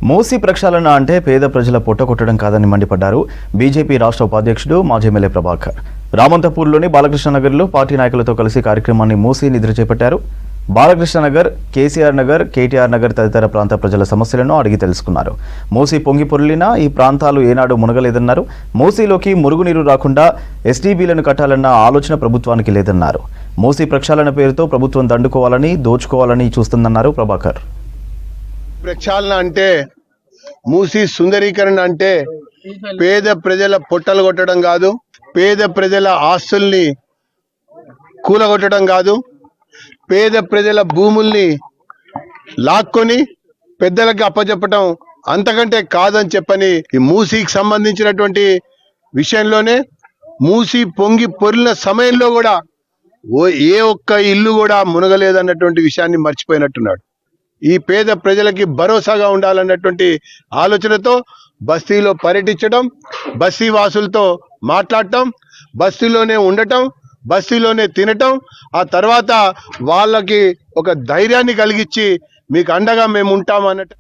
మూసీ ప్రక్షాళన అంటే పేద ప్రజల పొట్టకొట్టడం కాదని మండిపడ్డారు బీజేపీ రాష్ట్ర ఉపాధ్యక్షుడు మాజీ ఎమ్మెల్యే ప్రభాకర్. రామంతపూర్లోని బాలకృష్ణనగర్లో పార్టీ నాయకులతో కలిసి కార్యక్రమాన్ని మూసీ నిద్ర చేపట్టారు. బాలకృష్ణనగర్, కేసీఆర్ నగర్, కేటీఆర్ నగర్ తదితర ప్రాంత ప్రజల సమస్యలను అడిగి తెలుసుకున్నారు. మూసీ పొంగి పొర్లినా ఈ ప్రాంతాలు ఏనాడు మునగలేదన్నారు. మూసీలోకి మురుగునీరు రాకుండా ఎస్టీబీలను కట్టాలన్న ఆలోచన ప్రభుత్వానికి లేదన్నారు. మూసీ ప్రక్షాళన పేరుతో ప్రభుత్వం దండుకోవాలని, దోచుకోవాలని చూస్తుందన్నారు ప్రభాకర్. ప్రక్షాళన అంటే, మూసీ సుందరీకరణ అంటే పేద ప్రజల పొట్టలు కొట్టడం కాదు, పేద ప్రజల ఆస్తుల్ని కూలగొట్టడం కాదు, పేద ప్రజల భూముల్ని లాక్కొని పెద్దలకు అప్పచెప్పటం అంతకంటే కాదని చెప్పని ఈ మూసీకి సంబంధించినటువంటి విషయంలోనే మూసీ పొంగి పొర్లిన సమయంలో కూడా ఏ ఒక్క ఇల్లు కూడా మునగలేదన్నటువంటి విషయాన్ని మర్చిపోయినట్టున్నాడు. ఈ పేద ప్రజలకి భరోసాగా ఉండాలన్నటువంటి ఆలోచనతో బస్తీలో పర్యటించడం, బస్తీ వాసులతో మాట్లాడటం, బస్తీలోనే ఉండటం, బస్తీలోనే తినటం, ఆ తర్వాత వాళ్ళకి ఒక ధైర్యాన్ని కలిగించి మీకు అండగా మేము ఉంటాం అన్నట్టు